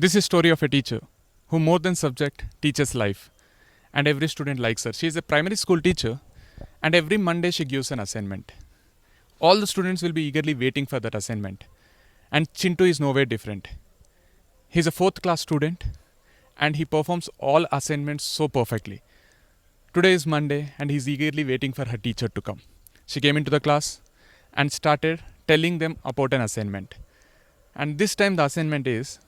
This is story of a teacher who more than subject teaches life, and every student likes her. She is a primary school teacher, and every Monday she gives an assignment. All the students will be eagerly waiting for that assignment, and Chintu is nowhere different. He is a fourth class student, and he performs all assignments so perfectly. Today is Monday, and he is eagerly waiting for her teacher to come. She came into the class and started telling them about an assignment. And this time the assignment is,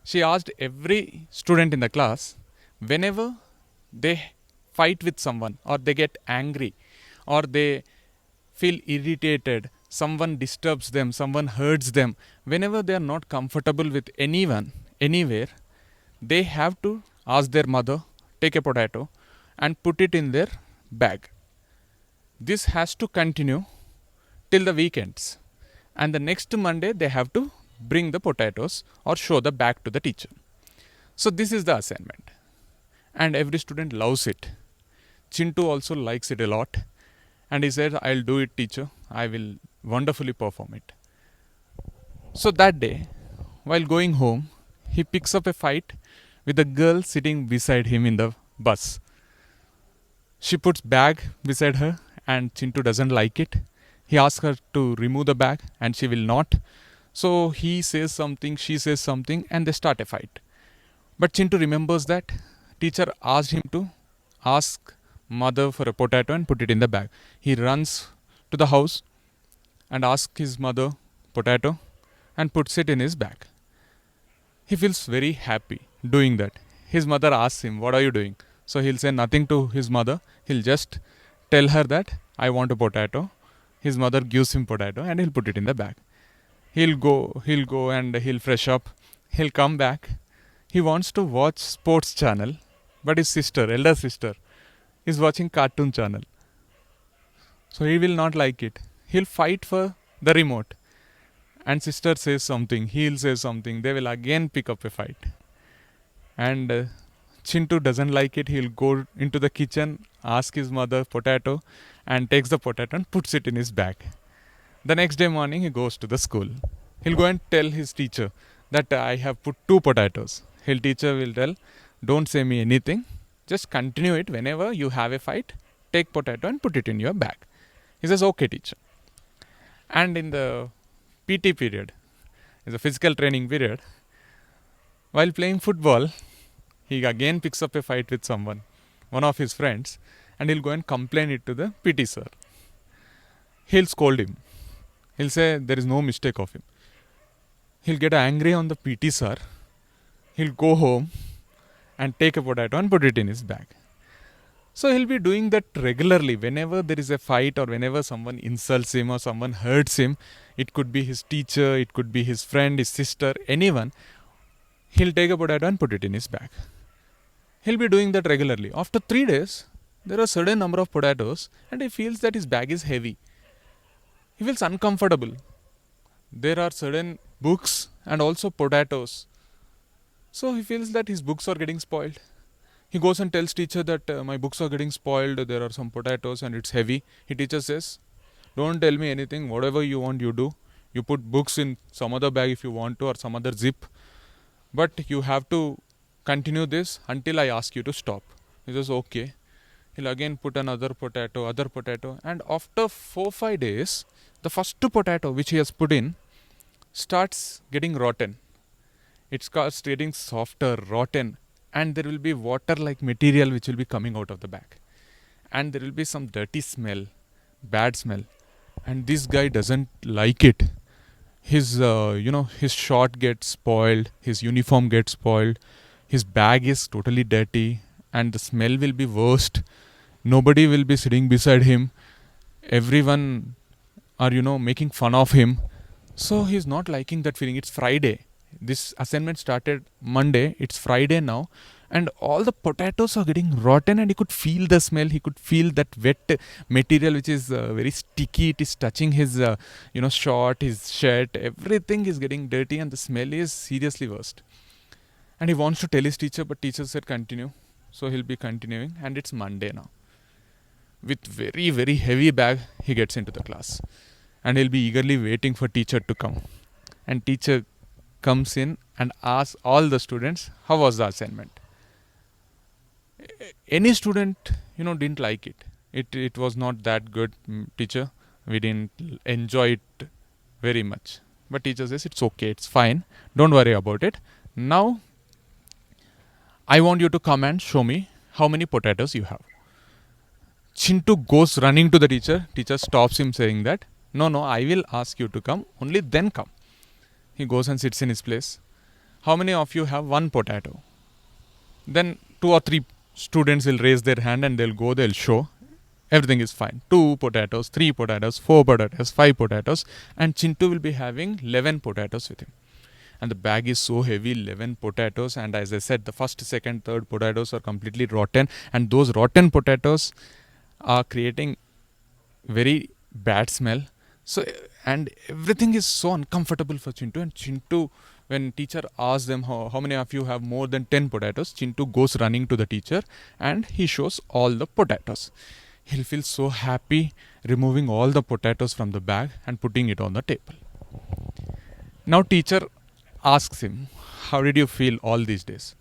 she asked every student in the class, whenever they fight with someone or they get angry or they feel irritated, someone disturbs them, someone hurts them, whenever they are not comfortable with anyone, anywhere, they have to ask their mother, take a potato and put it in their bag. This has to continue till the weekends, and the next Monday they have to bring the potatoes or show the bag to the teacher. So this is the assignment, and every student loves it. Chintu also likes it a lot, and he said, I'll do it, teacher, I will wonderfully perform it. So that day, while going home, he picks up a fight with a girl sitting beside him in the bus. She puts bag beside her and Chintu doesn't like it. He asks her to remove the bag and she will not. So he says something, she says something, and they start a fight. But Chintu remembers that teacher asked him to ask mother for a potato and put it in the bag. He runs to the house and asks his mother potato and puts it in his bag. He feels very happy doing that. His mother asks him, what are you doing? So he'll say nothing to his mother. He'll just tell her that I want a potato. His mother gives him potato and he'll put it in the bag. He'll go and he'll fresh up. He'll come back. He wants to watch sports channel, but his sister, elder sister, is watching cartoon channel. So he will not like it. He'll fight for the remote. And sister says something, he'll say something. They will again pick up a fight. And Chintu doesn't like it. He'll go into the kitchen, ask his mother potato, and takes the potato and puts it in his bag. The next day morning, he goes to the school. He'll go and tell his teacher that I have put 2 potatoes. His teacher will tell, don't say me anything. Just continue it. Whenever you have a fight, take potato and put it in your bag. He says, okay, teacher. And in the PT period, is a physical training period, while playing football, he again picks up a fight with someone, one of his friends, and he'll go and complain it to the PT sir. He'll scold him. He'll say there is no mistake of him. He'll get angry on the PT sir. He'll go home and take a potato and put it in his bag. So he'll be doing that regularly. Whenever there is a fight or whenever someone insults him or someone hurts him, it could be his teacher, it could be his friend, his sister, anyone, he'll take a potato and put it in his bag. He'll be doing that regularly. After 3 days, there are a certain number of potatoes and he feels that his bag is heavy. He feels uncomfortable. There are certain books and also potatoes. So he feels that his books are getting spoiled. He goes and tells teacher that my books are getting spoiled, there are some potatoes and it's heavy. His teacher says, don't tell me anything, whatever you want you do. You put books in some other bag if you want to or some other zip. But you have to continue this until I ask you to stop. He says, okay. He'll again put another potato, other potato. And after 4-5 days, the first potato which he has put in starts getting rotten. It starts getting softer, rotten. And there will be water-like material which will be coming out of the bag. And there will be some dirty smell, bad smell. And this guy doesn't like it. His, his short gets spoiled, his uniform gets spoiled, his bag is totally dirty, and the smell will be worst. Nobody will be sitting beside him. Everyone are, making fun of him. So he's not liking that feeling. It's Friday. This assignment started Monday. It's Friday now. And all the potatoes are getting rotten and he could feel the smell. He could feel that wet material which is very sticky. It is touching his, short, his shirt. Everything is getting dirty and the smell is seriously worst. And he wants to tell his teacher, but teacher said continue. So he'll be continuing and it's Monday now. With very, very heavy bag, he gets into the class. And he'll be eagerly waiting for teacher to come. And teacher comes in and asks all the students, how was the assignment? Any student, didn't like it. It was not that good, teacher. We didn't enjoy it very much. But teacher says, it's okay, it's fine. Don't worry about it. Now, I want you to come and show me how many potatoes you have. Chintu goes running to the teacher. Teacher stops him saying that, no, I will ask you to come. Only then come. He goes and sits in his place. How many of you have one potato? Then 2 or 3 students will raise their hand and they'll show. Everything is fine. 2 potatoes, 3 potatoes, 4 potatoes, 5 potatoes. And Chintu will be having 11 potatoes with him. And the bag is so heavy, 11 potatoes. And as I said, the first, second, third potatoes are completely rotten. And those rotten potatoes are creating very bad smell. So, and everything is so uncomfortable for Chintu. And Chintu, when teacher asks them how many of you have more than 10 potatoes, Chintu goes running to the teacher and he shows all the potatoes. He'll feel so happy removing all the potatoes from the bag and putting it on the table. Now teacher asks him, how did you feel all these days?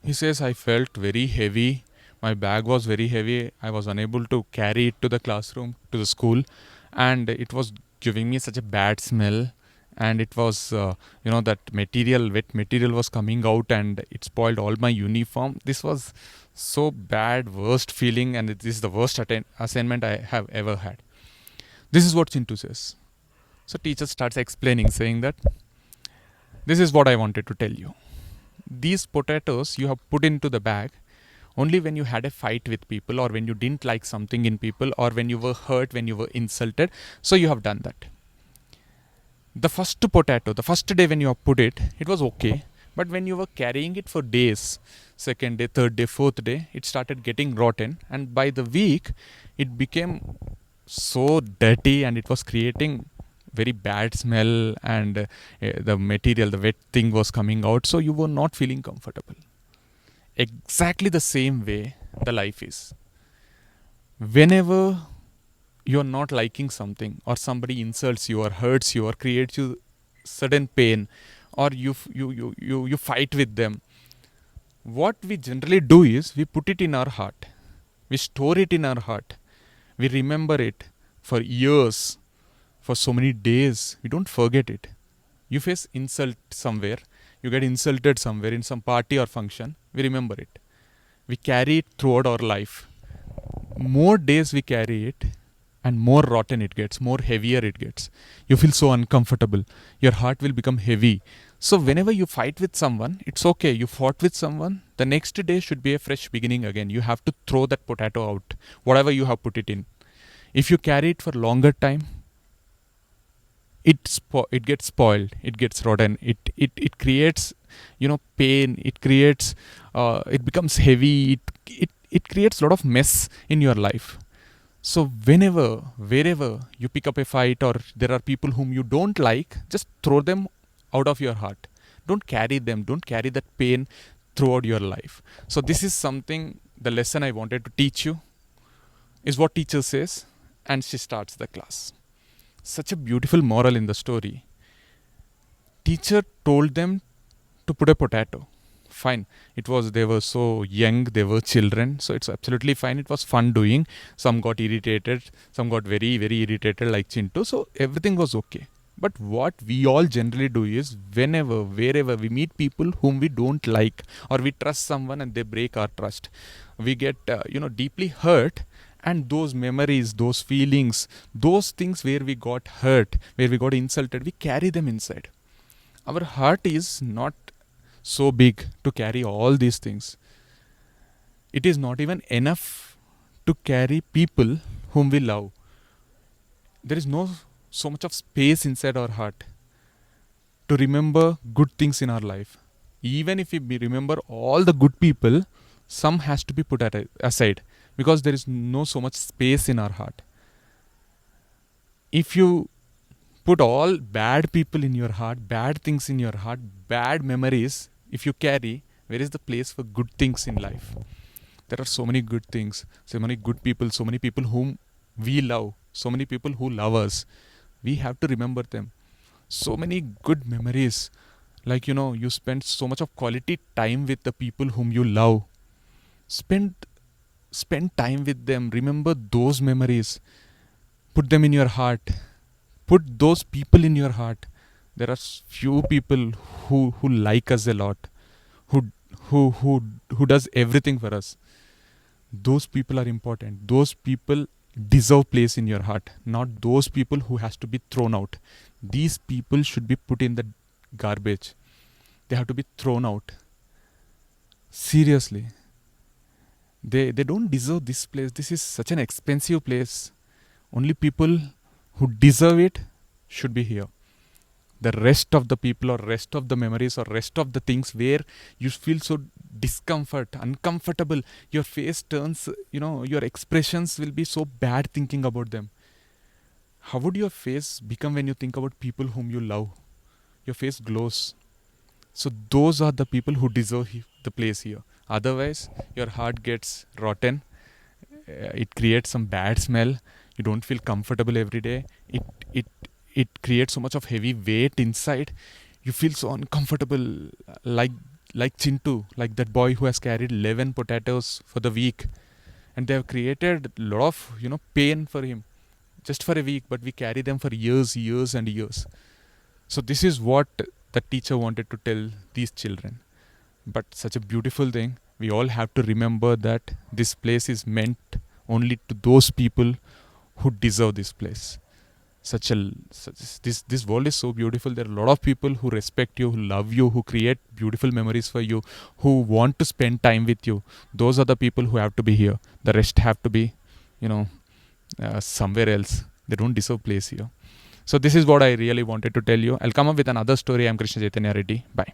He says, I felt very heavy. My bag was very heavy. I was unable to carry it to the classroom, to the school. And it was giving me such a bad smell. And it was, that wet material was coming out and it spoiled all my uniform. This was so bad, worst feeling, and this is the worst assignment I have ever had. This is what Chintu says. So teacher starts explaining, saying that this is what I wanted to tell you. These potatoes you have put into the bag only when you had a fight with people, or when you didn't like something in people, or when you were hurt, when you were insulted. So you have done that. The first potato, the first day when you have put it, it was okay. But when you were carrying it for days, second day, third day, fourth day, it started getting rotten. And by the week, it became so dirty and it was creating very bad smell, and the material, the wet thing was coming out. So you were not feeling comfortable. Exactly the same way the life is. Whenever you're not liking something, or somebody insults you or hurts you or creates you sudden pain, or you fight with them, what we generally do is we put it in our heart. We store it in our heart. We remember it for years, for so many days. We don't forget it. You face insult somewhere, you get insulted somewhere in some party or function, we remember it. We carry it throughout our life. More days we carry it, and more rotten it gets, more heavier it gets. You feel so uncomfortable. Your heart will become heavy. So whenever you fight with someone, it's okay. You fought with someone, the next day should be a fresh beginning again. You have to throw that potato out, whatever you have put it in. If you carry it for longer time, it gets spoiled, it gets rotten, it creates pain, it creates it becomes heavy, it creates a lot of mess in your life. So wherever you pick up a fight, or there are people whom you don't like, just throw them out of your heart. Don't carry them, don't carry that pain throughout your life. So this is something, the lesson I wanted to teach you is what teacher says, and she starts the class. Such a beautiful moral in the story. Teacher told them to put a potato. Fine. They were so young, they were children, so it's absolutely fine. It was fun doing. Some got irritated, some got very, very irritated like Chintu, so everything was okay. But what we all generally do is, wherever we meet people whom we don't like, or we trust someone and they break our trust, we get deeply hurt. And those memories, those feelings, those things where we got hurt, where we got insulted, we carry them inside. Our heart is not so big to carry all these things. It is not even enough to carry people whom we love. There is no so much of space inside our heart to remember good things in our life. Even if we remember all the good people, some has to be put aside, because there is no so much space in our heart. If you put all bad people in your heart, bad things in your heart, bad memories, if you carry, where is the place for good things in life? There are so many good things, so many good people, so many people whom we love, so many people who love us. We have to remember them. So many good memories. Like, you spend so much of quality time with the people whom you love. Spend time with them. Remember those memories. Put them in your heart. Put those people in your heart. There are few people who like us a lot, who who who who does everything for us. Those people are important. Those people deserve place in your heart, not those people who has to be thrown out. These people should be put in the garbage. They have to be thrown out. Seriously. They don't deserve this place. This is such an expensive place. Only people who deserve it should be here. The rest of the people, or rest of the memories, or rest of the things where you feel so uncomfortable, your face turns, your expressions will be so bad thinking about them. How would your face become when you think about people whom you love? Your face glows. So those are the people who deserve the place here. Otherwise, your heart gets rotten. It creates some bad smell. You don't feel comfortable every day. It creates so much of heavy weight inside. You feel so uncomfortable, like Chintu, like that boy who has carried 11 potatoes for the week, and they have created a lot of pain for him just for a week, but we carry them for years and years. So this is what the teacher wanted to tell these children. But such a beautiful thing. We all have to remember that this place is meant only to those people who deserve this place. This world is so beautiful. There are a lot of people who respect you, who love you, who create beautiful memories for you, who want to spend time with you. Those are the people who have to be here. The rest have to be, somewhere else. They don't deserve place here. So this is what I really wanted to tell you. I'll come up with another story. I'm Crisna Chaitanya Reddy. Bye.